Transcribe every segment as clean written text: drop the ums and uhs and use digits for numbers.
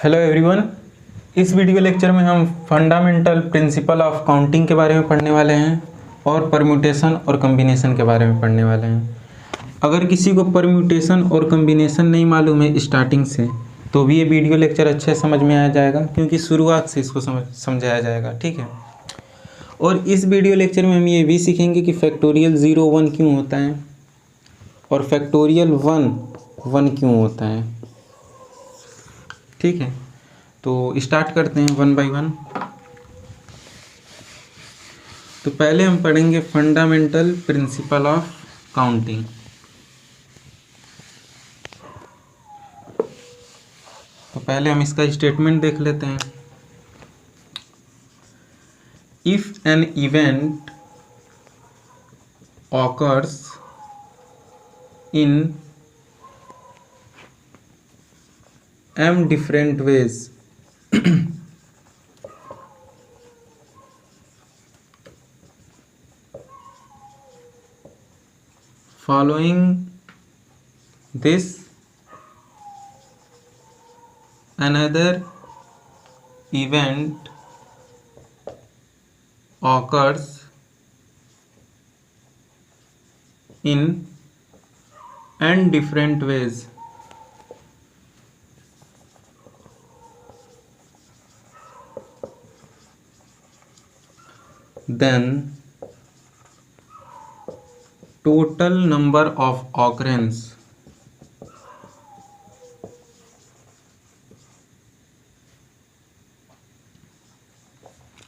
Hello everyone. इस video lecture में हम फंडामेंटल प्रिंसिपल ऑफ काउंटिंग के बारे में पढ़ने वाले हैं और परम्यूटेशन और कम्बिनेशन के बारे में पढ़ने वाले हैं। अगर किसी को परम्यूटेशन और कम्बिनेशन नहीं मालूम है स्टार्टिंग से, तो भी ये वीडियो लेक्चर अच्छे समझ में आ जाएगा, क्योंकि शुरुआत से इसको समझाया जाएगा। ठीक है। और इस वीडियो लेक्चर में हम ये भी सीखेंगे कि फैक्टोरियल 0 1 क्यों होता है और फैक्टोरियल 1 1 क्यों होता है। ठीक है, तो स्टार्ट करते हैं 1 बाय 1। तो पहले हम पढ़ेंगे फंडामेंटल प्रिंसिपल ऑफ काउंटिंग। तो पहले हम इसका स्टेटमेंट देख लेते हैं। If an event occurs in m different ways following this another event occurs in n different ways, then total number of occurrence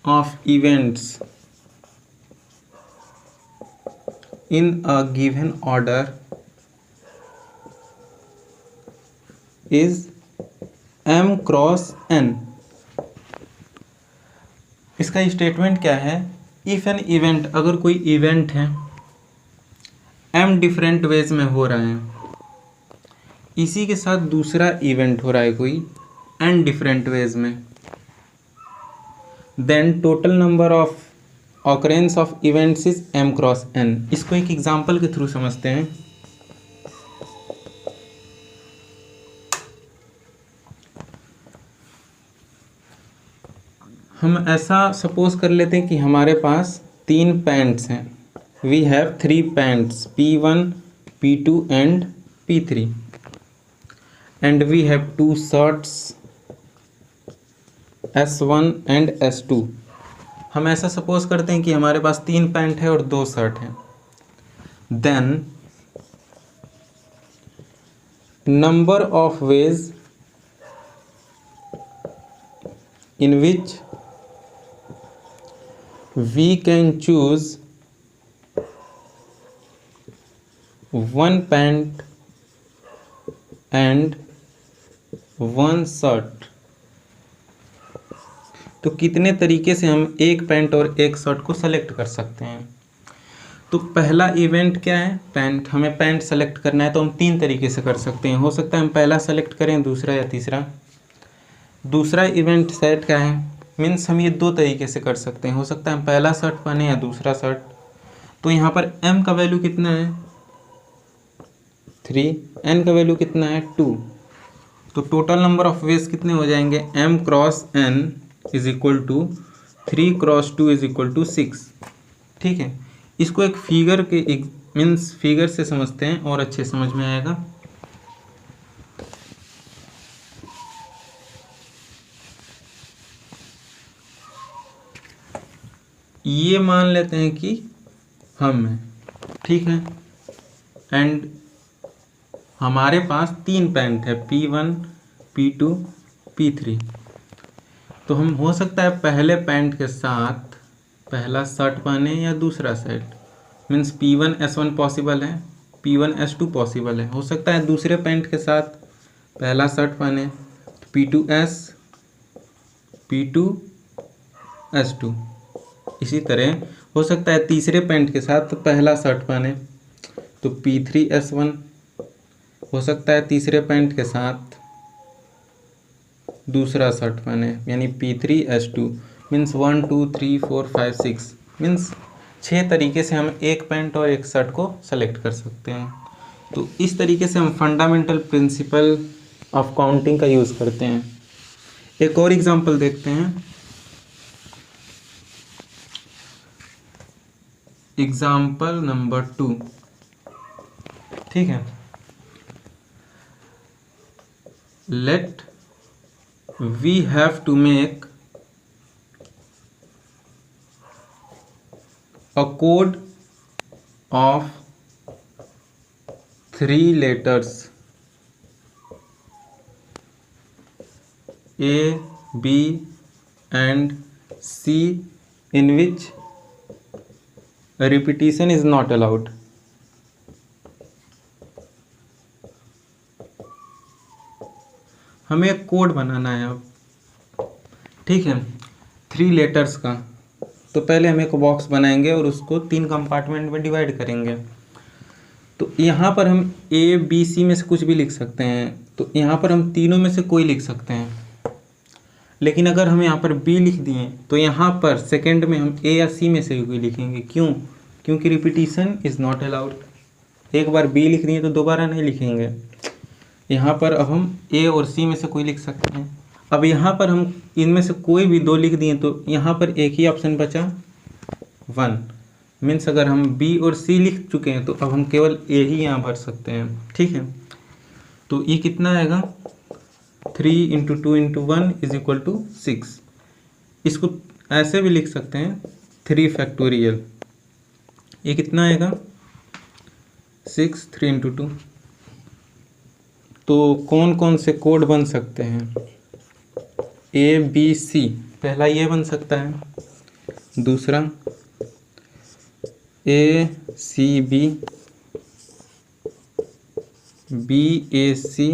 of events in a given order is m cross n। इसका statement क्या है? If an event, अगर कोई event है m different ways में हो रहा है, इसी के साथ दूसरा इवेंट हो रहा है कोई n डिफरेंट वेज में, then total number of occurrence of events is m cross n। इसको एक एग्जांपल के थ्रू समझते हैं। हम ऐसा सपोज कर लेते हैं कि हमारे पास 3 पैंट्स हैं। We have 3 pants P1, P2 and P3 and we have 2 shirts S1 and S2। हम ऐसा सपोज करते हैं कि हमारे पास 3 पैंट है और 2 शर्ट हैं। Then number of ways in which we can choose one pant and one shirt। तो कितने तरीके से हम एक पैंट और एक शर्ट को सेलेक्ट कर सकते हैं। तो पहला इवेंट क्या है? पैंट। हमें पैंट सेलेक्ट करना है तो हम 3 तरीके से कर सकते हैं। हो सकता है हम पहला सेलेक्ट करें, दूसरा या तीसरा। दूसरा इवेंट सेट क्या है? मीन्स हम ये 2 तरीके से कर सकते हैं। हो सकता है हम पहला शर्ट पहने या दूसरा शर्ट। तो यहाँ पर m का वैल्यू कितना है? 3। n का वैल्यू कितना है? 2। तो टोटल नंबर ऑफ वेज कितने हो जाएंगे? m cross n is equal to 3 cross 2 is equal to 6। ठीक है, इसको एक फिगर के मीन्स फिगर से समझते हैं और अच्छे समझ में आएगा। ये मान लेते हैं कि हम हैं, ठीक है, एंड हमारे पास 3 पैंट है P1, P2, P3। तो हम हो सकता है पहले पैंट के साथ पहला शर्ट पहने या दूसरा set. Means P1 S1 possible है, P1 S2 पॉसिबल है। हो सकता है दूसरे पैंट के साथ पहला शर्ट पहने P2S, P2 S2। इसी तरह हो सकता है तीसरे पैंट के साथ पहला शर्ट पहने तो P3S1। हो सकता है तीसरे पैंट के साथ दूसरा शर्ट पहने यानी P3S2। मीन्स 1 2 3 4 5 6 मीन्स 6 तरीके से हम एक पैंट और एक शर्ट को सेलेक्ट कर सकते हैं। तो इस तरीके से हम फंडामेंटल प्रिंसिपल ऑफ काउंटिंग का यूज़ करते हैं। एक और एग्जांपल देखते हैं। एग्जांपल नंबर 2, ठीक है। Let we have to make a code of 3 letters A, B and C in which repetition is not allowed. हमें एक कोड बनाना है अब, ठीक है, 3 लेटर्स का। तो पहले हम एक बॉक्स बनाएंगे और उसको 3 कंपार्टमेंट में डिवाइड करेंगे। तो यहाँ पर हम ए बी सी में से कुछ भी लिख सकते हैं, तो यहाँ पर हम तीनों में से कोई लिख सकते हैं। लेकिन अगर हम यहाँ पर बी लिख दिए तो यहाँ पर सेकंड में हम ए या सी में से कोई लिखेंगे। क्यों? क्योंकि रिपीटिशन इज़ नॉट अलाउड। एक बार बी लिख दिए तो दोबारा नहीं लिखेंगे। यहाँ पर अब हम ए और सी में से कोई लिख सकते हैं। अब यहाँ पर हम इनमें से कोई भी 2 लिख दिए तो यहाँ पर एक ही ऑप्शन बचा 1। मीन्स अगर हम बी और सी लिख चुके हैं तो अब हम केवल ए ही यहाँ भर सकते हैं, ठीक है। तो ये कितना आएगा? 3 × 2 × 1 = 6। इसको ऐसे भी लिख सकते हैं 3 फैक्टोरियल। ये कितना आएगा? 6 3 × 2। तो कौन कौन से कोड बन सकते हैं? ए बी सी, पहला ये बन सकता है। दूसरा A C B, B A C,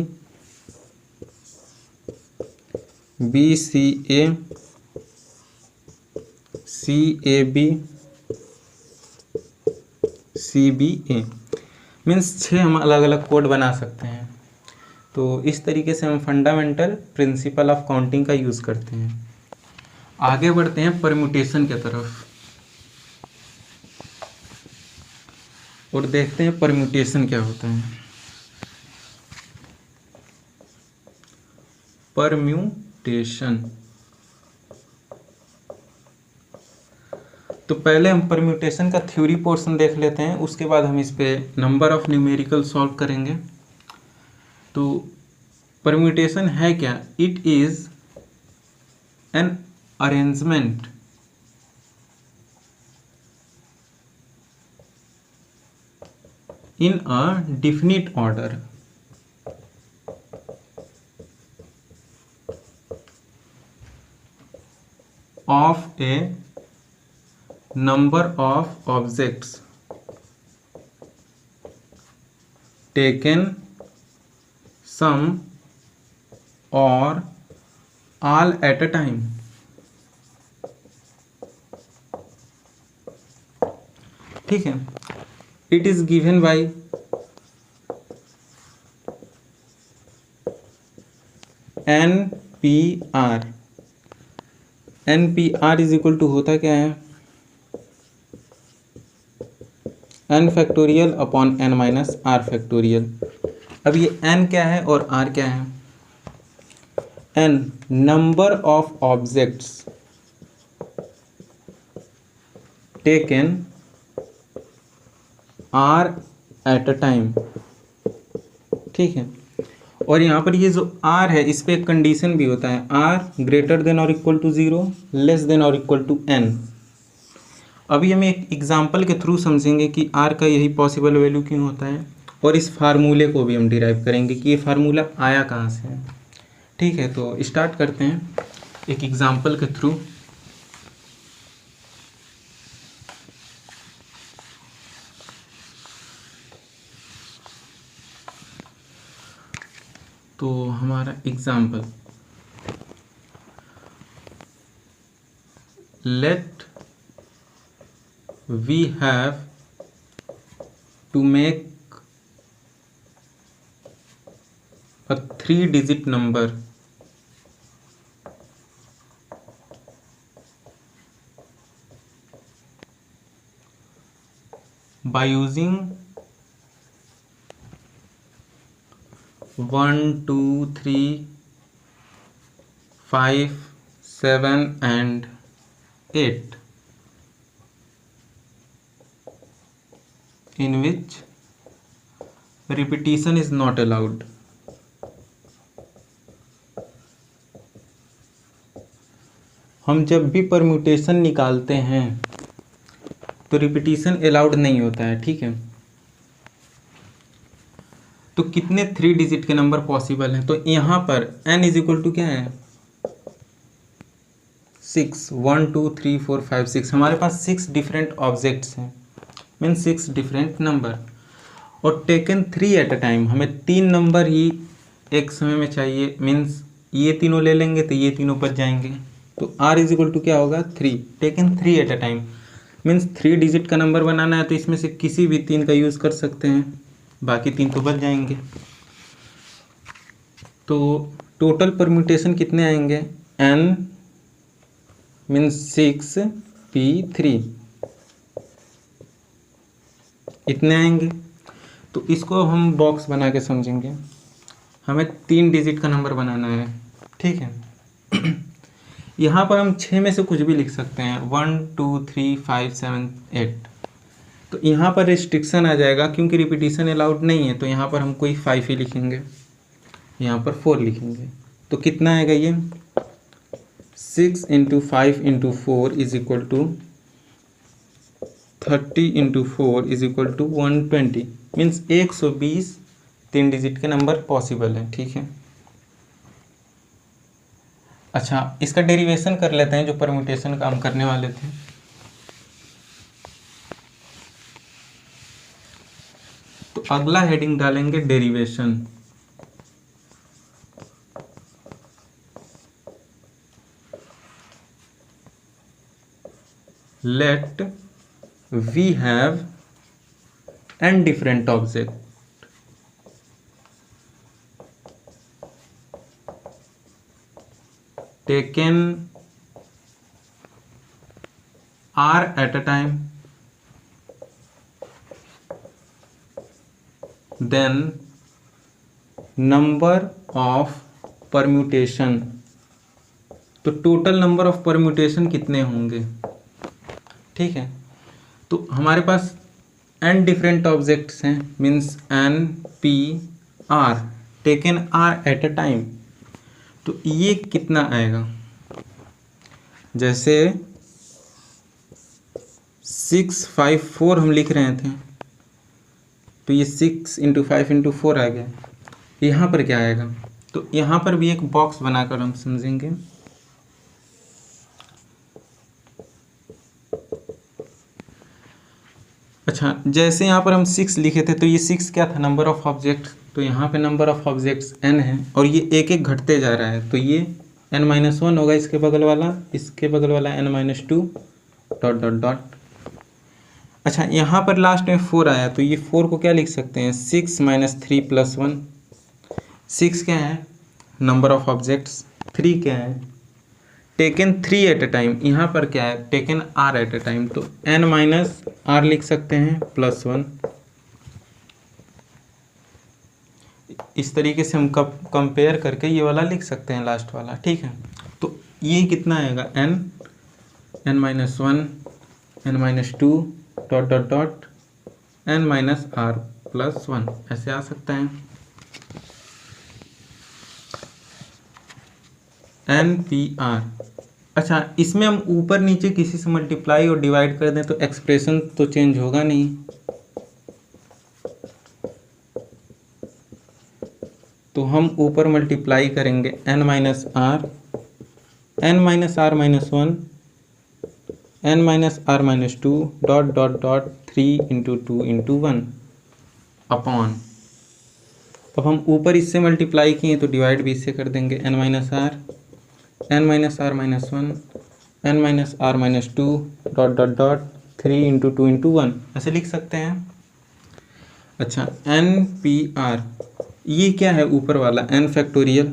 B C A, C A B, C B A. Means 6 हम अलग अलग कोड बना सकते हैं। तो इस तरीके से हम फंडामेंटल प्रिंसिपल ऑफ काउंटिंग का यूज़ करते हैं। आगे बढ़ते हैं परम्यूटेशन की तरफ और देखते हैं परम्यूटेशन क्या होता है। परम्यूटेशन, तो पहले हम परम्यूटेशन का थ्योरी पोर्शन देख लेते हैं, उसके बाद हम इस पे नंबर ऑफ न्यूमेरिकल सॉल्व करेंगे। तो परम्यूटेशन है क्या? It is an arrangement in a definite order of a number of objects taken some or all at a time। ठीक है। It is given by NPR। NPR is equal to होता क्या है? n factorial upon n minus r factorial. अब ये n क्या है और r क्या है? n number of objects taken r at a time, ठीक है। और यहाँ पर ये जो आर है इस पे एक कंडीशन भी होता है, आर ग्रेटर देन और इक्वल टू 0, लेस देन और इक्वल टू n। अभी हम एक एग्जांपल के थ्रू समझेंगे कि आर का यही पॉसिबल वैल्यू क्यों होता है, और इस फार्मूले को भी हम डिराइव करेंगे कि ये फार्मूला आया कहाँ से है। ठीक है, तो स्टार्ट करते हैं एक एग्जांपल के थ्रू। तो हमारा example, let we have to make a 3-digit number by using 1 2 3 5, 7 and 8 in which repetition is not allowed. हम जब भी परम्यूटेशन निकालते हैं तो रिपीटिशन अलाउड नहीं होता है, ठीक है। तो कितने 3 डिजिट के नंबर पॉसिबल हैं? तो यहाँ पर n इज इक्वल टू क्या है? 6, 1 2 3 4 5 6। हमारे पास 6 डिफरेंट ऑब्जेक्ट्स हैं, मीन 6 डिफरेंट नंबर, और टेकन 3 एट अ टाइम। हमें 3 नंबर ही एक समय में चाहिए, मीन्स ये तीनों ले लेंगे तो ये तीनों बच जाएंगे। तो r इज इक्वल टू क्या होगा? 3, taken 3 eight a time, means 3 digit का नंबर बनाना है तो इसमें से किसी भी 3 का यूज़ कर सकते हैं, बाकी 3 तो बच जाएंगे। तो टोटल परम्यूटेशन कितने आएंगे? n मीन्स 6p3 इतने आएंगे। तो इसको हम बॉक्स बना के समझेंगे। हमें 3 डिजिट का नंबर बनाना है, ठीक है। यहाँ पर हम 6 में से कुछ भी लिख सकते हैं, 1 2 3 5 7 8। तो यहाँ पर रिस्ट्रिक्शन आ जाएगा क्योंकि रिपीटिशन अलाउड नहीं है, तो यहाँ पर हम कोई 5 ही लिखेंगे, यहाँ पर 4 लिखेंगे। तो कितना आएगा ये? 6 × 5 × 4 is equal to 30 × 4 is equal to 120, means 120 3 digit के नंबर पॉसिबल है, ठीक है। अच्छा, इसका डेरिवेशन कर लेते हैं जो परम्यूटेशन का हम करने वाले थे। तो अगला हेडिंग डालेंगे derivation. Let we have n different object taken r at a time, then number of permutation। तो टोटल नंबर ऑफ परम्यूटेशन कितने होंगे, ठीक है। तो हमारे पास n डिफरेंट ऑब्जेक्ट्स हैं, means n p r, taken r eight a time. तो ये कितना आएगा? जैसे 6 5 4 हम लिख रहे थे, तो ये 6 × 5 × 4 आ गया। यहाँ पर क्या आएगा? तो यहाँ पर भी एक बॉक्स बनाकर हम समझेंगे। अच्छा, जैसे यहाँ पर हम 6 लिखे थे तो ये 6 क्या था? Number of object. तो यहाँ पे नंबर ऑफ ऑब्जेक्ट्स n है और ये एक एक घटते जा रहा है, तो ये n-1 होगा, इसके बगल वाला n-2 डॉट डॉट डॉट। अच्छा, यहाँ पर लास्ट में 4 आया, तो ये 4 को क्या लिख सकते हैं? 6 - 3 + 1। 6 क्या है? Number of objects. 3 क्या है? Taken 3 eight a time. यहाँ पर क्या है? Taken r eight a time. तो n - r लिख सकते हैं +1। इस तरीके से हम कंपेयर करके ये वाला लिख सकते हैं, लास्ट वाला, ठीक है। तो ये कितना आएगा? n-1 n-2 dot dot dot n-r + 1, ऐसे आ सकता है। npr। अच्छा, इसमें हम ऊपर नीचे किसी से मल्टीप्लाई और डिवाइड कर दें तो एक्सप्रेशन तो चेंज होगा नहीं। तो हम ऊपर मल्टीप्लाई करेंगे n - r n - r - 1 n - r - 2 dot dot dot 3 × 2 × 1 upon. अब हम ऊपर इससे मल्टीप्लाई किए तो डिवाइड भी इससे कर देंगे। n - r n - r - 1 n - r - 2 dot dot dot 3 × 2 × 1, ऐसे लिख सकते हैं। अच्छा, npr ये क्या है? ऊपर वाला n फैक्टोरियल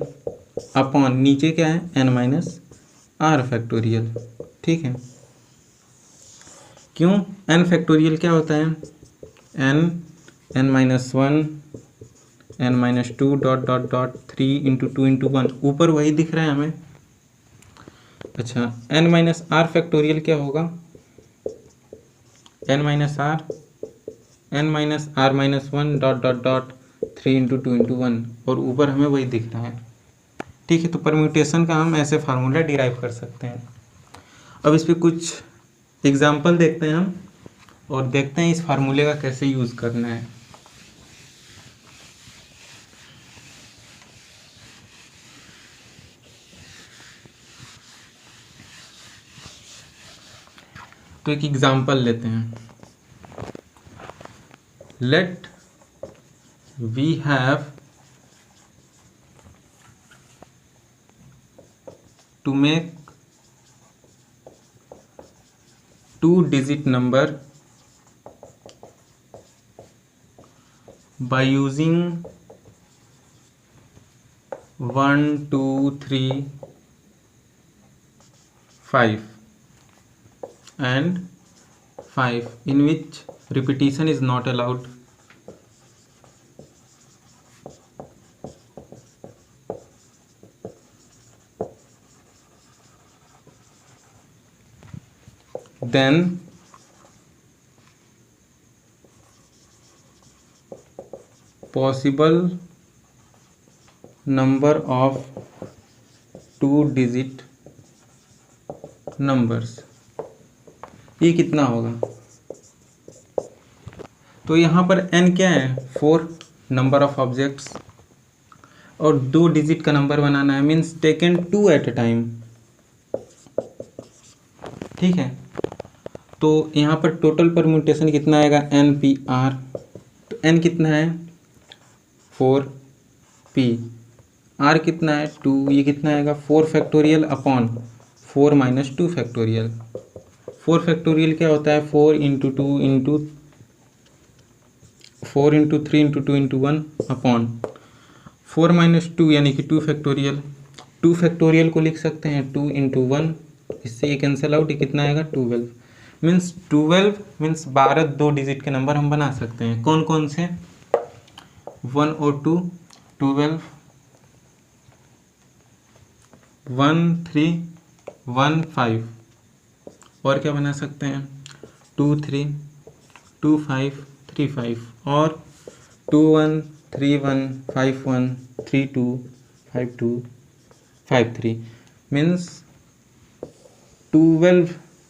अपॉन नीचे क्या है? n - r फैक्टोरियल, ठीक है। क्यों? n फैक्टोरियल क्या होता है? n n-1 n - 2 dot dot dot 3 × 2 × 1। ऊपर वही दिख रहा है हमें, अच्छा, n माइनस आर फैक्टोरियल क्या होगा? n minus r minus one dot dot dot 3 × 2 × 1, और ऊपर हमें वही दिख रहा है। ठीक है, तो परम्यूटेशन का हम ऐसे फार्मूला डिराइव कर सकते हैं। अब इस पर कुछ एग्जाम्पल देखते हैं हम, और देखते हैं इस फार्मूले का कैसे यूज़ करना है। तो एक एग्जाम्पल लेते हैं। Let we have to make 2-digit number by using 1 2 3 5 and 5, in which repetition is not allowed. Then possible number of 2-digit numbers, ये कितना होगा? तो यहाँ पर n क्या है? 4 नंबर ऑफ ऑब्जेक्ट्स, और 2 डिजिट का नंबर बनाना है, means taken 2 eight a time. ठीक है, तो यहाँ पर टोटल परम्यूटेशन कितना आएगा? NPR। तो n कितना है? 4p। r कितना है? 2। ये कितना आएगा? 4 factorial upon 4 minus 2 factorial. 4 factorial क्या होता है? 4 × 2 × 4 × 3 × 2 × 1 अपॉन 4 माइनस 2 यानी कि 2 फैक्टोरियल। 2 फैक्टोरियल को लिख सकते हैं 2 × 1, इससे ये कैंसिल आउट, ये कितना आएगा? 12। मीन्स 12 मीन्स 12 2 डिजिट के नंबर हम बना सकते हैं। कौन कौन से? 1 और 2, 12, 1 3 1 5, और क्या बना सकते हैं? 2 3 2 5 3 5, और 2 1 3 1 5 1 3 2 5 2 5 3, मीन्स 12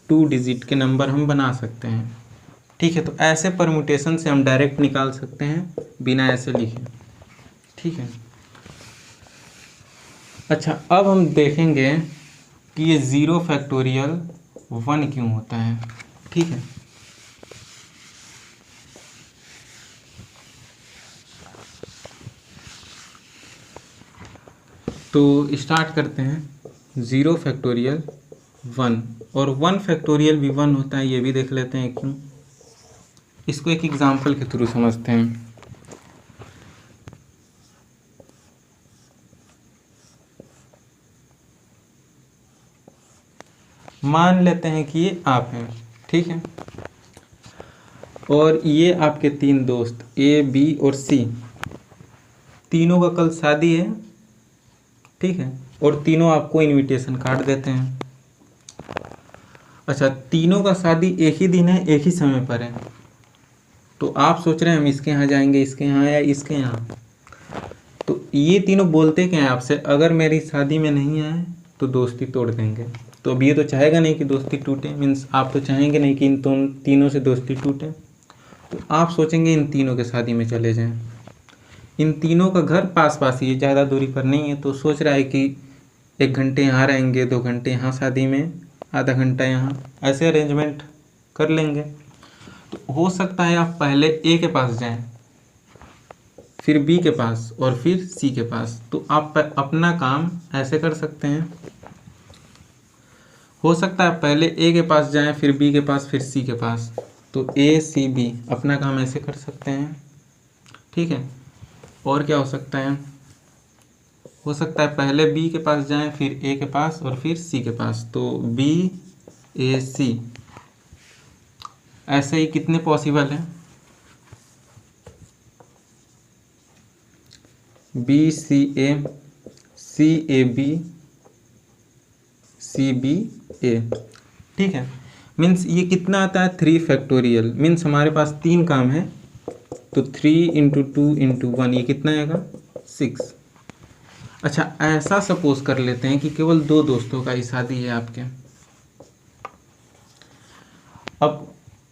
2 डिजिट के नंबर हम बना सकते हैं। ठीक है, तो ऐसे परम्यूटेशन से हम डायरेक्ट निकाल सकते हैं बिना ऐसे लिखे। ठीक है, अच्छा, अब हम देखेंगे कि ये 0 फैक्टोरियल 1 क्यों होता है। ठीक है, तो स्टार्ट करते हैं। 0 फैक्टोरियल 1 और 1 फैक्टोरियल भी 1 होता है, ये भी देख लेते हैं क्यों। इसको एक एग्जाम्पल के थ्रू समझते हैं। मान लेते हैं कि ये आप हैं, ठीक है, और ये आपके 3 दोस्त A, B और C, तीनों का कल शादी है। ठीक है, और तीनों आपको इनविटेशन कार्ड देते हैं। अच्छा, तीनों का शादी एक ही दिन है, एक ही समय पर है, तो आप सोच रहे हैं हम इसके यहाँ जाएंगे, इसके यहाँ या इसके यहाँ। तो ये तीनों बोलते क्या है आपसे? अगर मेरी शादी में नहीं आए तो दोस्ती तोड़ देंगे। तो अब ये तो चाहेगा नहीं कि दोस्ती टूटे, मीन्स आप तो चाहेंगे नहीं कि इन तीनों से दोस्ती टूटे, तो आप सोचेंगे इन तीनों के शादी में चले जाएं। इन तीनों का घर पास पास ही है, ज़्यादा दूरी पर नहीं है, तो सोच रहा है कि 1 घंटे यहाँ रहेंगे, 2 घंटे यहाँ शादी में, आधा घंटा यहाँ, ऐसे अरेंजमेंट कर लेंगे। तो हो सकता है आप पहले ए के पास जाएं, फिर बी के पास और फिर सी के पास। तो आप अपना काम ऐसे कर सकते हैं। हो सकता है पहले ए के पास जाएं, फिर बी के पास, फिर सी के पास। तो ए सी बी अपना काम ऐसे कर सकते हैं। ठीक है, और क्या हो सकता है? हो सकता है पहले बी के पास जाएं, फिर ए के पास और फिर सी के पास। तो बी ए सी, ऐसे ही कितने पॉसिबल हैं? B C A, C A B, C B A, ठीक है। मीन्स ये कितना आता है 3 फैक्टोरियल, मीन्स हमारे पास 3 काम है, तो 3 इंटू 2 इंटू 1 ये कितना आएगा 6। अच्छा ऐसा सपोज कर लेते हैं कि केवल 2 दोस्तों का ही शादी है आपके। अब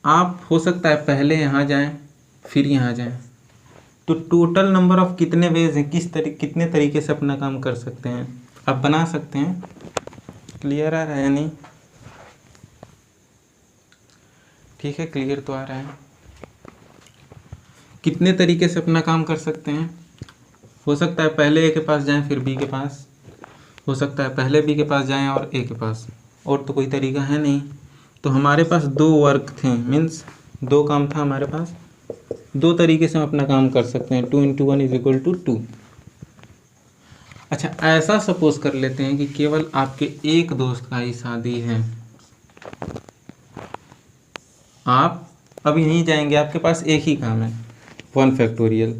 आप हो सकता है पहले यहाँ जाएं फिर यहाँ जाएं, तो टोटल नंबर ऑफ कितने वेज हैं, कितने तरीके से अपना काम कर सकते हैं, आप बना सकते हैं। क्लियर आ रहा है या नहीं? ठीक है, क्लियर तो आ रहा है। कितने तरीके से अपना काम कर सकते हैं? हो सकता है पहले ए के पास जाएं फिर बी के पास, हो सकता है पहले बी के पास जाएं और ए के पास, और तो कोई तरीका है नहीं। तो हमारे पास 2 वर्क थे, मीन्स 2 काम था हमारे पास, 2 तरीके से हम अपना काम कर सकते हैं। 2 इंटू 1 इज इक्वल टू 2। अच्छा ऐसा सपोज कर लेते हैं कि केवल आपके एक दोस्त का ही शादी है, आप अब यहीं जाएंगे, आपके पास एक ही काम है 1 फैक्टोरियल,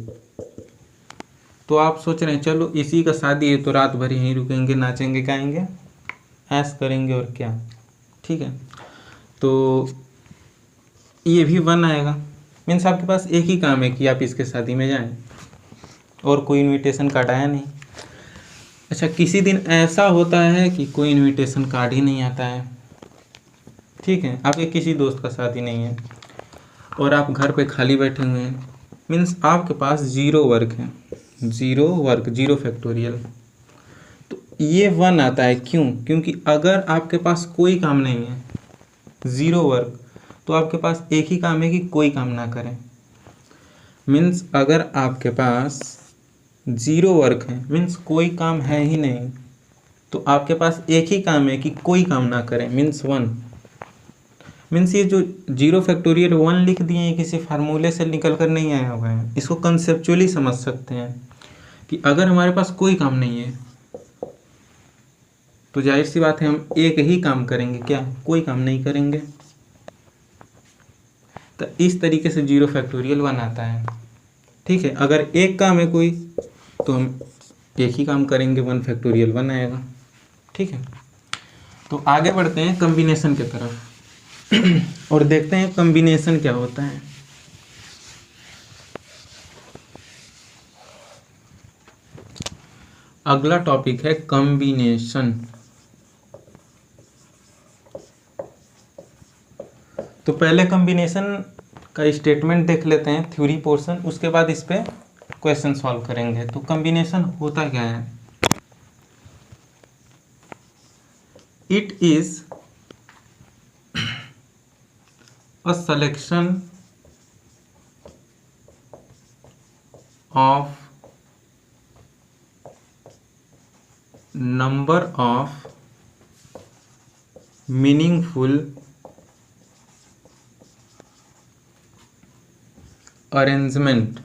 तो आप सोच रहे हैं चलो इसी का शादी है तो रात भर यहीं रुकेंगे, नाचेंगे गाएंगे ऐश करेंगे और क्या, ठीक है। तो ये भी 1 आएगा, मीन्स आपके पास एक ही काम है कि आप इसके शादी में जाएं और कोई इनविटेशन कार्ड आया नहीं। अच्छा किसी दिन ऐसा होता है कि कोई इनविटेशन कार्ड ही नहीं आता है, ठीक है, आपके किसी दोस्त का शादी नहीं है और आप घर पे खाली बैठे हुए हैं, मीन्स आपके पास 0 वर्क है, 0 वर्क 0 फैक्टोरियल, तो ये 1 आता है। क्यों? क्योंकि अगर आपके पास कोई काम नहीं है 0 वर्क, तो आपके पास एक ही काम है कि कोई काम ना करें। मीन्स अगर आपके पास 0 वर्क है, मीन्स कोई काम है ही नहीं, तो आपके पास एक ही काम है कि कोई काम ना करें, मीन्स 1। मीन्स ये जो 0 फैक्टोरियल 1 लिख दिए हैं किसी फार्मूले से निकल कर नहीं आया हुआ है, इसको कंसेप्चुअली समझ सकते हैं कि अगर हमारे पास कोई काम नहीं है तो जाहिर सी बात है हम एक ही काम करेंगे, क्या कोई काम नहीं करेंगे। तो इस तरीके से 0 फैक्टोरियल 1 आता है, ठीक है। अगर एक काम है कोई तो हम एक ही काम करेंगे, 1 फैक्टोरियल 1 आएगा, ठीक है। तो आगे बढ़ते हैं कम्बिनेशन की तरफ और देखते हैं कम्बिनेशन क्या होता है। अगला टॉपिक है कम्बिनेशन। तो पहले कम्बिनेशन का स्टेटमेंट देख लेते हैं, थ्योरी पोर्शन, उसके बाद इस पे क्वेश्चन सॉल्व करेंगे। तो कम्बिनेशन होता क्या है? It is a selection of number of meaningful arrangement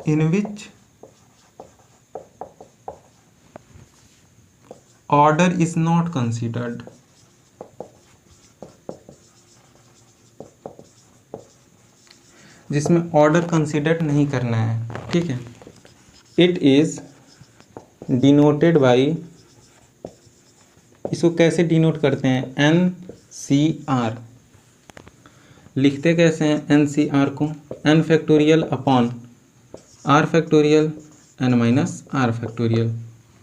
in which order is not considered. जिसमें ऑर्डर कंसिडर नहीं करना है, ठीक है। इट इज डिनोटेड बाई, इसको कैसे डिनोट करते हैं? NCR। लिखते कैसे हैं NCR को? n factorial upon r factorial n minus r factorial.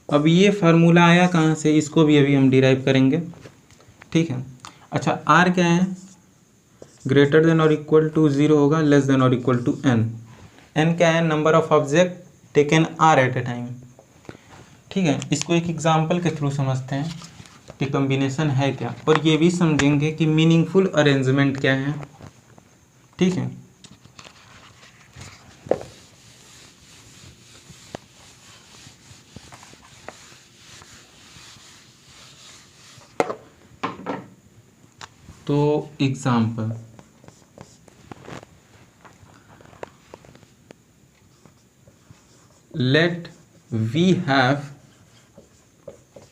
अब ये फार्मूला आया कहाँ से, इसको भी अभी हम डिराइव करेंगे, ठीक है। अच्छा r क्या है? ग्रेटर देन और इक्वल टू 0 होगा, लेस देन और इक्वल टू n। n क्या है? Number of object taken r at a time, ठीक है। इसको एक एग्जांपल के थ्रू समझते हैं कि कॉम्बिनेशन है क्या, और ये भी समझेंगे कि मीनिंगफुल अरेंजमेंट क्या है, ठीक है। तो example, let we have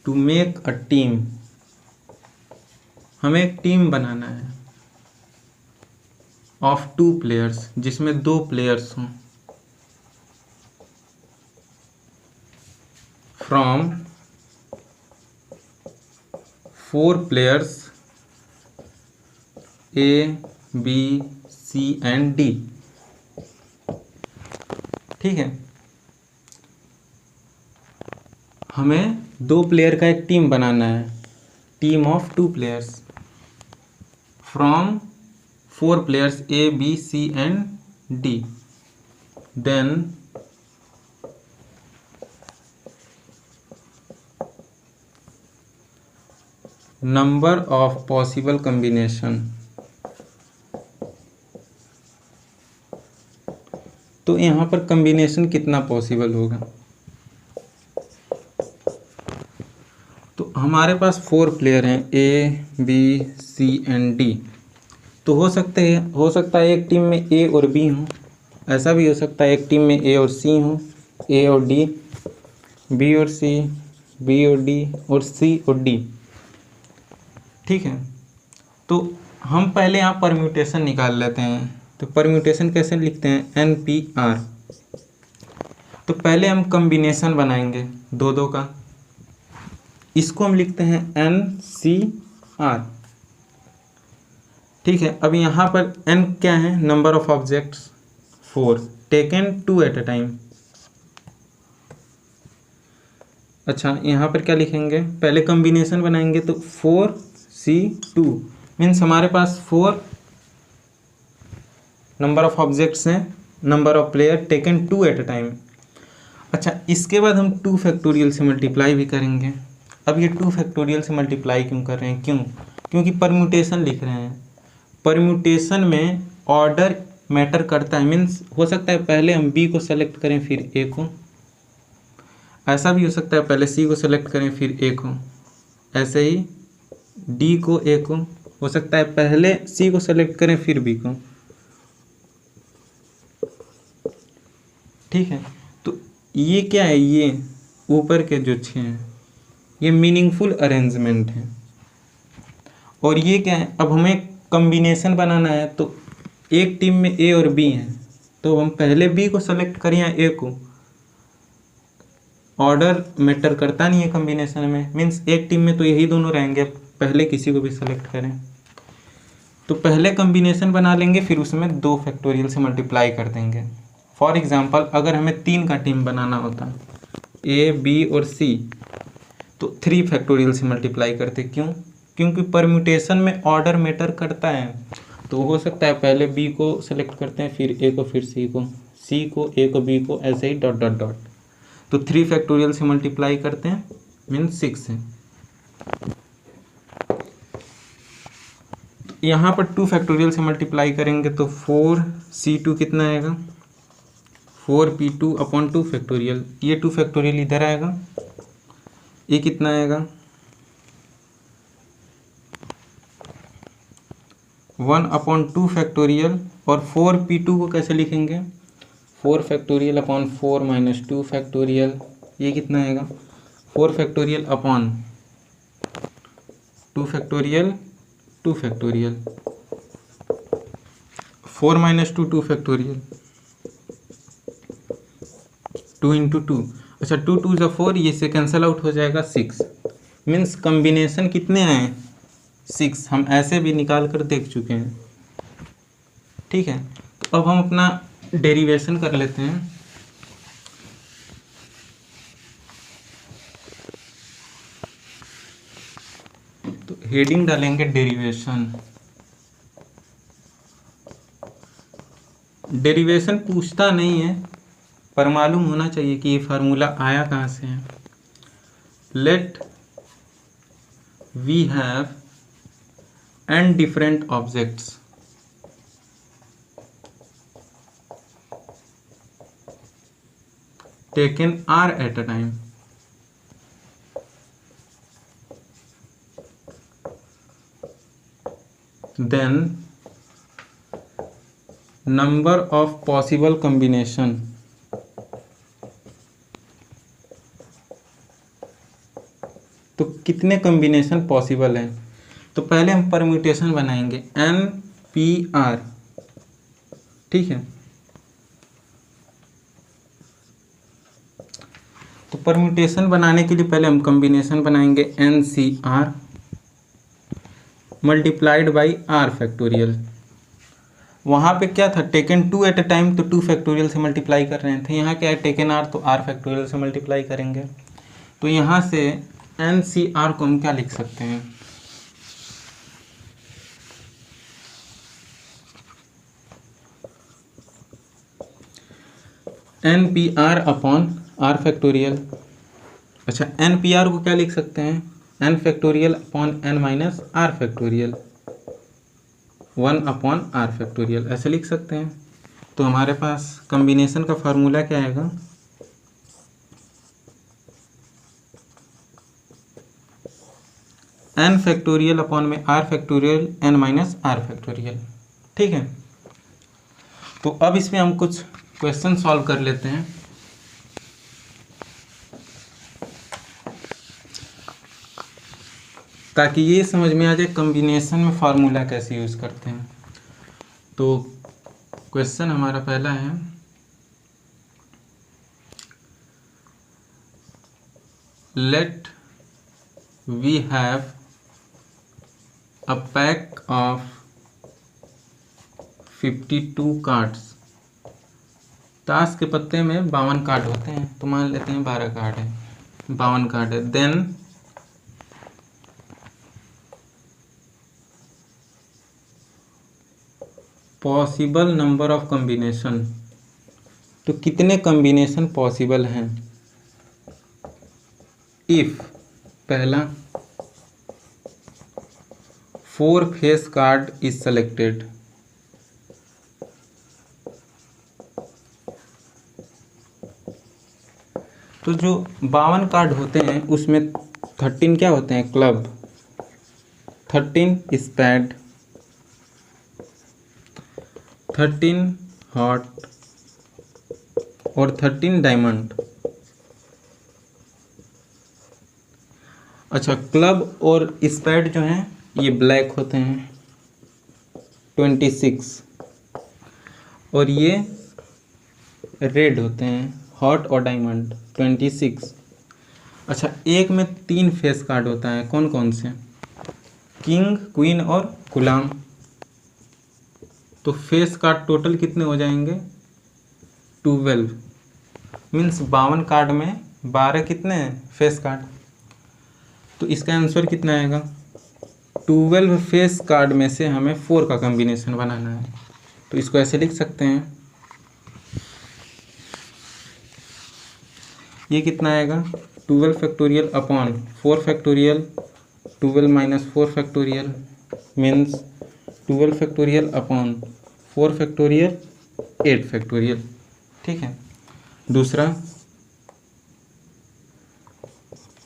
to make a team, हमें एक टीम बनाना है of 2 players, जिसमें 2 प्लेयर्स हों। From 4 players A, B, C and D। ठीक है, हमें 2 प्लेयर का एक टीम बनाना है, team of 2 players from 4 players A, B, C and D। Then number of possible combination. तो यहाँ पर कम्बिनेशन कितना पॉसिबल होगा? तो हमारे पास 4 प्लेयर हैं A, B, C and D। तो हो सकता है एक टीम में A और B हों, ऐसा भी हो सकता है एक टीम में A और C हों, A और D, B और C, B और D और C और D। ठीक है, तो हम पहले यहाँ परम्यूटेशन निकाल लेते हैं। तो परम्यूटेशन कैसे लिखते हैं? NPR। तो पहले हम कम्बिनेशन बनाएंगे दो का, इसको हम लिखते हैं NCR। ठीक है, अब यहाँ पर N क्या है? Number of objects 4 taken 2 eight a time. अच्छा, यहाँ पर क्या लिखेंगे? पहले कम्बिनेशन बनाएंगे तो 4C2 मीन्स हमारे पास 4 नंबर ऑफ ऑब्जेक्ट्स हैं, number of player taken 2 eight a time. अच्छा, इसके बाद हम 2 फैक्टोरियल से मल्टीप्लाई भी करेंगे। अब ये 2 फैक्टोरियल से मल्टीप्लाई क्यों कर रहे हैं? क्योंकि परम्यूटेशन लिख रहे हैं। परम्यूटेशन में ऑर्डर मैटर करता है, मीन्स हो सकता है पहले हम B को सेलेक्ट करें फिर A को, ऐसा भी हो सकता है पहले C को सेलेक्ट करें फिर A को, ऐसे ही D को A को, हो सकता है पहले C को सेलेक्ट करें फिर B को। ठीक है, तो ये क्या है? ये ऊपर के जो 6 हैं ये मीनिंगफुल अरेंजमेंट है। और ये क्या है? अब हमें कम्बिनेशन बनाना है, तो एक टीम में A और B हैं, तो हम पहले B को सेलेक्ट करें या A को, ऑर्डर मैटर करता नहीं है कम्बिनेशन में। मीन्स एक टीम में तो यही दोनों रहेंगे, पहले किसी को भी सेलेक्ट करें। तो पहले कम्बिनेशन बना लेंगे, फिर उसमें 2 फैक्टोरियल से मल्टीप्लाई कर देंगे। फॉर एग्जांपल अगर हमें 3 का टीम बनाना होता, A, B और C, तो 3 फैक्टोरियल से मल्टीप्लाई करते। क्योंकि परम्यूटेशन में ऑर्डर मैटर करता है। तो हो सकता है पहले B को सेलेक्ट करते हैं फिर A को फिर C को, C को A को B को, ऐसे ही डॉट डॉट डॉट। तो 3 फैक्टोरियल से मल्टीप्लाई करते हैं मीन्स 6 है। यहाँ पर 2 फैक्टोरियल से मल्टीप्लाई करेंगे तो 4C2 कितना आएगा? 4P2 upon 2 factorial. ये 2 फैक्टोरियल इधर आएगा, ये कितना आएगा? 1 अपॉन 2 फैक्टोरियल। और 4P2 को कैसे लिखेंगे? 4 फैक्टोरियल अपॉन 4 माइनस 2 फैक्टोरियल। ये कितना आएगा? 4 factorial upon 2 factorial 2 factorial, 4 minus 2 2 factorial, 2 into 2। अच्छा, 2 2 ज़ा 4, ये से कैंसिल आउट हो जाएगा 6। मीन्स कम्बिनेशन कितने आए? 6। हम ऐसे भी निकाल कर देख चुके हैं। ठीक है, तो अब हम अपना डेरिवेशन कर लेते हैं। तो हेडिंग डालेंगे डेरिवेशन। डेरिवेशन पूछता नहीं है, पर मालूम होना चाहिए कि ये फार्मूला आया कहाँ से है। Let we have n different objects taken R at a time, then number of possible combination तो कितने कम्बिनेशन पॉसिबल हैं? तो पहले हम परम्यूटेशन बनाएंगे NPR। ठीक है, तो परम्यूटेशन बनाने के लिए पहले हम कॉम्बिनेशन बनाएंगे NCR multiplied by R factorial. वहाँ पे क्या था, टेकन 2 एट अ टाइम, तो 2 फैक्टोरियल से मल्टीप्लाई कर रहे थे। यहाँ क्या है, टेकन R, तो R फैक्टोरियल से मल्टीप्लाई करेंगे। तो यहाँ से NCR को हम क्या लिख सकते हैं, NPR अपॉन R फैक्टोरियल। अच्छा, NPR को क्या लिख सकते हैं, N factorial upon N minus R factorial, 1 upon R factorial, ऐसे लिख सकते हैं। तो हमारे पास कॉम्बिनेशन का फार्मूला क्या आएगा, N फैक्टोरियल अपॉन में R factorial N minus R factorial. ठीक है, तो अब इसमें हम कुछ क्वेश्चन सॉल्व कर लेते हैं। ताकि ये समझ में आ जाए कॉम्बिनेशन में फार्मूला कैसे यूज़ करते हैं। तो क्वेश्चन हमारा पहला है, let we have a pack of 52 cards. ताश के पत्ते में 52 कार्ड होते हैं, तो मान लेते हैं 12 कार्ड है, 52 कार्ड है। Then possible number of combination, तो कितने कॉम्बिनेशन पॉसिबल हैं। इफ पहला 4 फेस कार्ड इज सेलेक्टेड, तो जो 52 कार्ड होते हैं उसमें 13 क्या होते हैं, क्लब, 13 स्पैड, 13 हॉट और 13 डायमंड। अच्छा, क्लब और स्पैड जो हैं ये ब्लैक होते हैं 26, और ये रेड होते हैं हॉट और डायमंड 26। अच्छा, एक में 3 फेस कार्ड होता है, कौन कौन से, किंग, क्वीन और गुलाम। तो फेस कार्ड टोटल कितने हो जाएंगे, 12, मीन्स 52 कार्ड में 12 कितने हैं फेस कार्ड। तो इसका आंसर कितना आएगा, 12 फेस कार्ड में से हमें 4 का कॉम्बिनेशन बनाना है। तो इसको ऐसे लिख सकते हैं, ये कितना आएगा, 12 factorial upon 4 factorial, 12 minus 4 factorial means 12 factorial upon 4 factorial 8 factorial. ठीक है, दूसरा,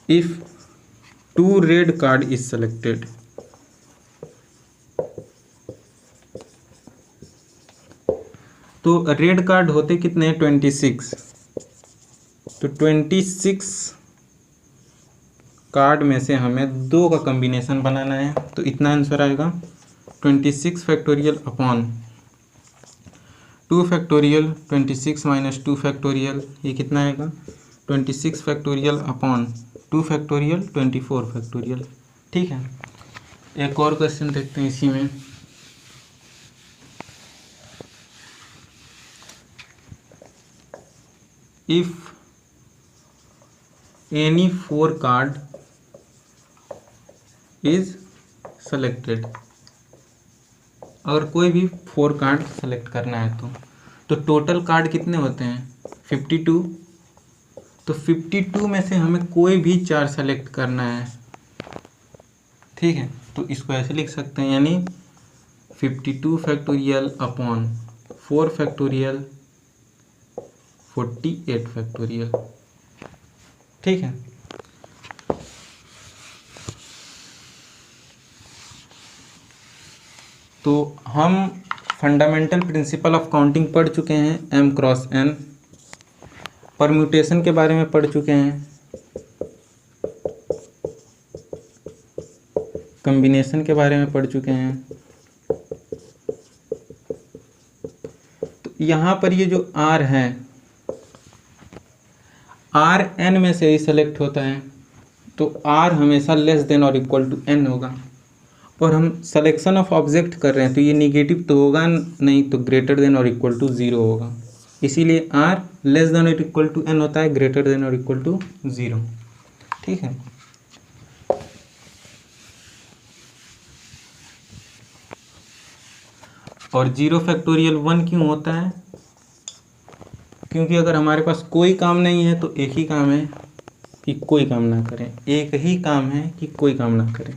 if 2 red card is selected, तो रेड कार्ड होते कितने हैं, 26, तो 26 कार्ड में से हमें 2 का कॉम्बिनेशन बनाना है। तो इतना आंसर आएगा 26 factorial upon 2 factorial, 26 minus 2 factorial, ये कितना आएगा, 26 फैक्टोरियल अपॉन 2 फैक्टोरियल 24 फैक्टोरियल। ठीक है, एक और क्वेश्चन देखते हैं इसी में। If any 4 card is selected, अगर कोई भी 4 कार्ड सेलेक्ट करना है तो टोटल कार्ड कितने होते हैं, 52। तो 52 में से हमें कोई भी 4 सेलेक्ट करना है। ठीक है, तो इसको ऐसे लिख सकते हैं, यानी 52 फैक्टोरियल अपॉन 4 फैक्टोरियल 48 फैक्टोरियल। ठीक है, तो हम फंडामेंटल प्रिंसिपल ऑफ काउंटिंग पढ़ चुके हैं, M क्रॉस N, परम्यूटेशन के बारे में पढ़ चुके हैं, कॉम्बिनेशन के बारे में पढ़ चुके हैं। तो यहाँ पर ये जो R है, आर एन में से ही सेलेक्ट होता है, तो आर हमेशा लेस देन और इक्वल टू एन होगा। और हम सिलेक्शन ऑफ ऑब्जेक्ट कर रहे हैं तो ये निगेटिव तो होगा नहीं, तो ग्रेटर देन और इक्वल टू ज़ीरो होगा। इसीलिए आर लेस देन और इक्वल टू एन होता है, ग्रेटर देन और इक्वल टू ज़ीरो। ठीक है। और 0 फैक्टोरियल 1 क्यों होता है? क्योंकि अगर हमारे पास कोई काम नहीं है तो एक ही काम है कि कोई काम ना करें, एक ही काम है कि कोई काम ना करें।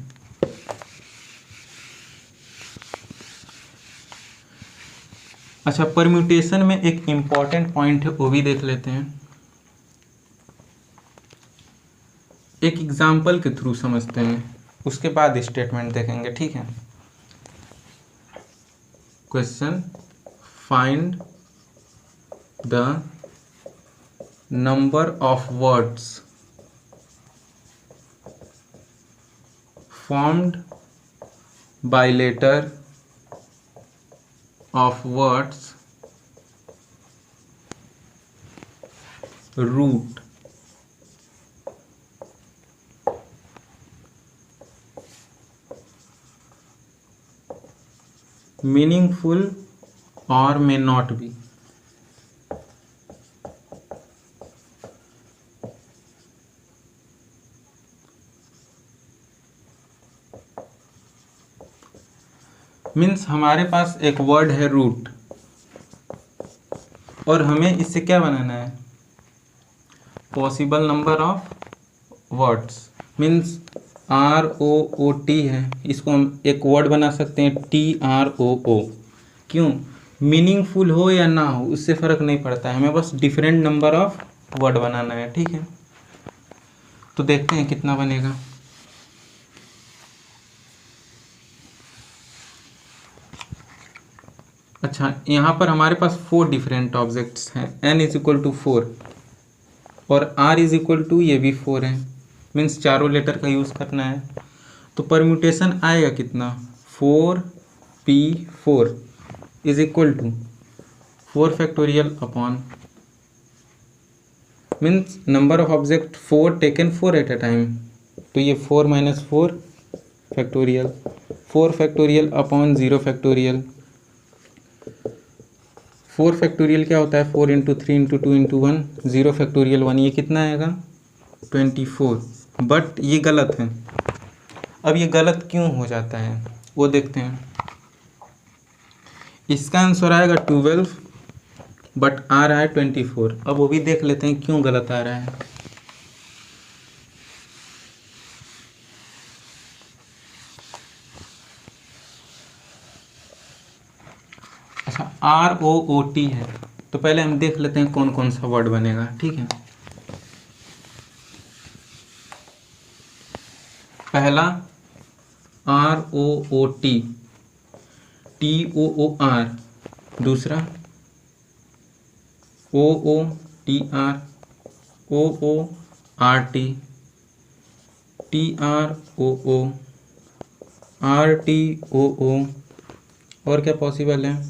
अच्छा, परम्यूटेशन में एक इम्पॉर्टेंट पॉइंट है, वो भी देख लेते हैं, एक एग्जाम्पल के थ्रू समझते हैं, उसके बाद स्टेटमेंट देखेंगे। ठीक है। Question, find the number of words formed by letter of words root meaningful or may not be। Means हमारे पास एक वर्ड है रूट, और हमें इससे क्या बनाना है? Possible number of words. Means R O O T है, इसको हम एक वर्ड बना सकते हैं टी आर ओ ओ। क्यों? मीनिंगफुल हो या ना हो उससे फ़र्क नहीं पड़ता है, हमें बस डिफरेंट नंबर ऑफ वर्ड बनाना है। ठीक है। तो देखते हैं कितना बनेगा। अच्छा, यहाँ पर हमारे पास 4 डिफरेंट ऑब्जेक्ट्स हैं, n इज इक्वल टू 4 और r इज इक्वल टू ये भी 4 है। मीन्स चारों लेटर का यूज़ करना है, तो परम्यूटेशन आएगा कितना? 4p4 is equal to 4 factorial upon, means number of object 4 taken 4 at a time, तो ये 4 minus 4 factorial, 4 factorial upon 0 factorial. 4 factorial क्या होता है? 4 इंटू 3 इंटू 2 इंटू 1, 0 फैक्टोरियल 1, ये कितना आएगा? 24। बट ये गलत है। अब ये गलत क्यों हो जाता है वो देखते हैं। इसका आंसर आएगा 12 बट आ रहा है 24। अब वो भी देख लेते हैं क्यों गलत आ रहा है। अच्छा, आर ओ ओ टी है, तो पहले हम देख लेते हैं कौन कौन सा वर्ड बनेगा। ठीक है। पहला R O O T, T O O R. दूसरा O O T R, O O R T, T R O O, R T O O. और क्या पॉसिबल है?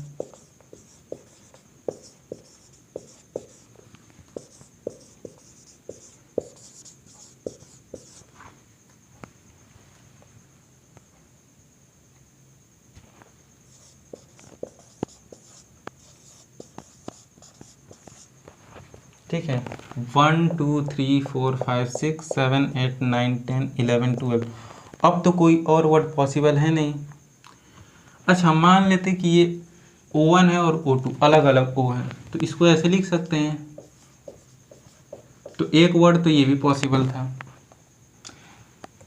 ठीक है। 1 2 3 4 5 6 7 8 9 10 11 12। अब तो कोई और वर्ड पॉसिबल है नहीं। अच्छा, मान लेते कि ये O1 है और O2 अलग अलग O है, तो इसको ऐसे लिख सकते हैं। तो एक वर्ड तो ये भी पॉसिबल था,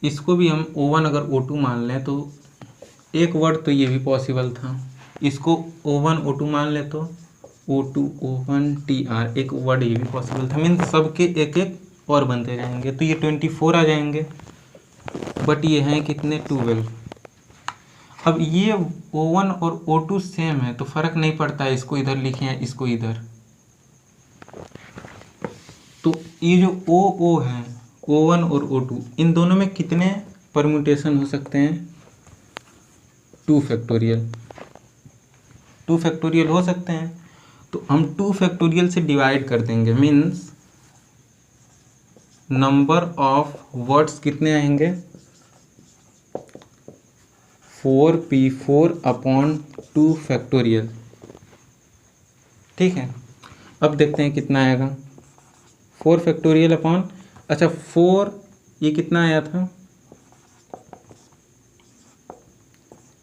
इसको भी हम O1 अगर O2 मान लें तो एक वर्ड तो ये भी पॉसिबल था, इसको O1 O2 मान ले तो O2 O1 TR एक वर्ड ये भी पॉसिबल था। मीन्स सबके एक एक और बनते जाएंगे, तो ये 24 आ जाएंगे। बट ये हैं कितने? 12। अब ये O1 और O2 सेम है तो फ़र्क नहीं पड़ता है इसको इधर लिखें या इसको इधर। तो ये जो O है, O1 और O2, इन दोनों में कितने परम्यूटेशन हो सकते हैं? 2 फैक्टोरियल। 2 फैक्टोरियल हो सकते हैं, तो हम 2 फैक्टोरियल से डिवाइड कर देंगे। मीन्स नंबर ऑफ वर्ड्स कितने आएंगे 4p4/2 फैक्टोरियल। ठीक है, अब देखते हैं कितना आएगा 4 फैक्टोरियल अपॉन, अच्छा 4 ये कितना आया था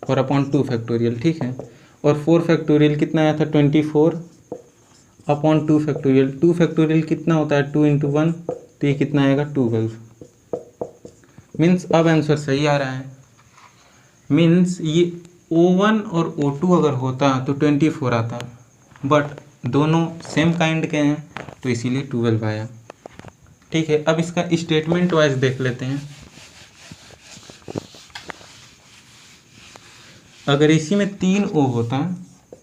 4/2 फैक्टोरियल। ठीक है, और 4 फैक्टोरियल कितना आया था 24/2 फैक्टोरियल। 2 फैक्टोरियल कितना होता है 2 × 1, तो ये कितना आएगा 12। मीन्स अब आंसर सही आ रहा है। मीन्स ये O1 और O2 अगर होता तो 24 आता, बट दोनों सेम काइंड के हैं तो इसीलिए 12 आया। ठीक है, अब इसका स्टेटमेंट वाइज देख लेते हैं। अगर इसी में 3 O होता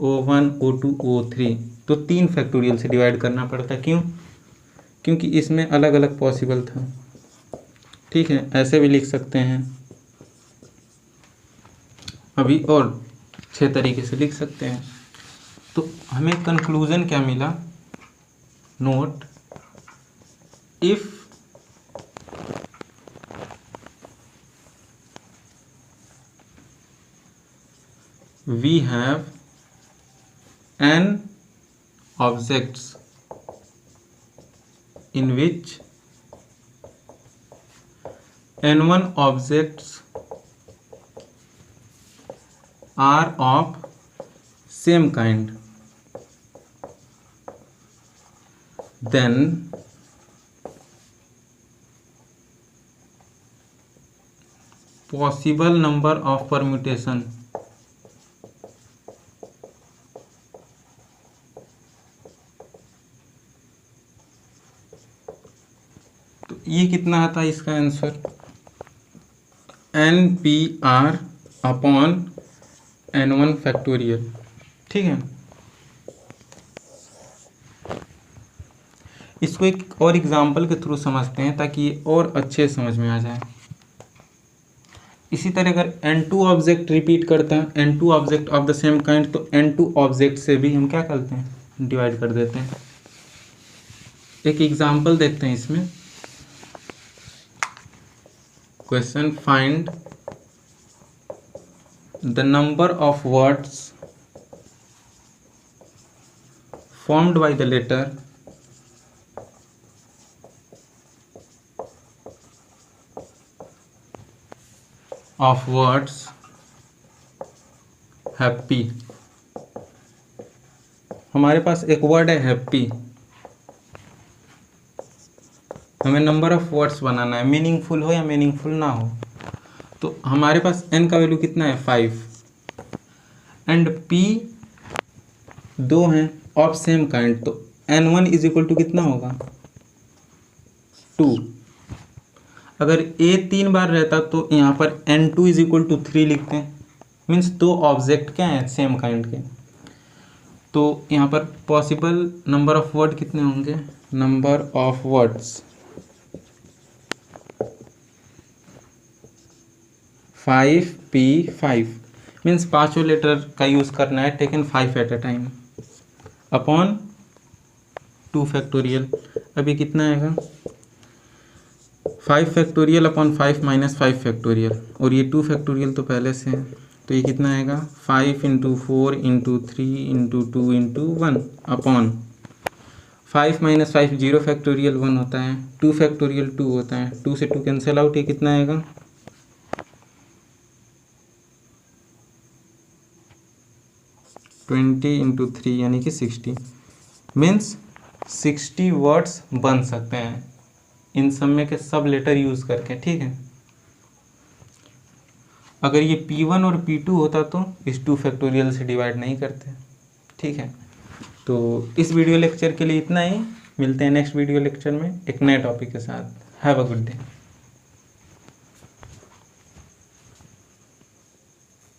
O1 O2 O3 तो 3 फैक्टोरियल से डिवाइड करना पड़ता। क्यों? क्योंकि इसमें अलग अलग पॉसिबल था। ठीक है, ऐसे भी लिख सकते हैं, अभी और 6 तरीके से लिख सकते हैं। तो हमें कंक्लूजन क्या मिला, note if we have n objects in which n1 objects are of same kind, then possible number of permutation तो ये कितना आता है इसका आंसर NPR/N1 फैक्टोरियल। ठीक है, इसको एक और एग्जांपल के थ्रू समझते हैं ताकि ये और अच्छे समझ में आ जाए। इसी तरह अगर N2 ऑब्जेक्ट रिपीट करता है, N2 object of the same kind, तो N2 ऑब्जेक्ट से भी हम क्या करते हैं डिवाइड कर देते हैं। एक एग्जांपल देखते हैं इसमें। Question, find the number of words formed by the letter of words happy। हमारे पास एक वर्ड है हैप्पी, हमें नंबर ऑफ वर्ड्स बनाना है, मीनिंगफुल हो या मीनिंगफुल ना हो। तो हमारे पास n का वैल्यू कितना है 5 एंड p 2 हैं ऑफ सेम काइंड, तो n1 = कितना होगा 2। अगर a 3 बार रहता तो यहाँ पर n2 = 3 लिखते हैं। मीन्स 2 ऑब्जेक्ट क्या हैं सेम काइंड के, तो यहाँ पर पॉसिबल नंबर ऑफ वर्ड कितने होंगे, number of words 5p5 means 5 letter का यूज़ करना है, taken 5 at a time upon 2 factorial. अभी कितना आएगा 5 फैक्टोरियल अपॉन 5 - 5 फैक्टोरियल, और ये 2 फैक्टोरियल तो पहले से है, तो ये कितना आएगा 5 × 4 × 3 × 2 × 1 अपॉन 5 - 5 0 फैक्टोरियल 1 होता है, 2 फैक्टोरियल 2 होता है, 2 से 2 कैंसिल आउट, ये कितना आएगा 20 × 3 यानी कि 60। मीन्स 60 वर्ड्स बन सकते हैं इन सब में के सब लेटर यूज़ करके। ठीक है, अगर ये P1 और P2 होता तो इस 2 फैक्टोरियल से डिवाइड नहीं करते। ठीक है, तो इस वीडियो लेक्चर के लिए इतना ही, मिलते हैं नेक्स्ट वीडियो लेक्चर में एक नए टॉपिक के साथ। Have a good day.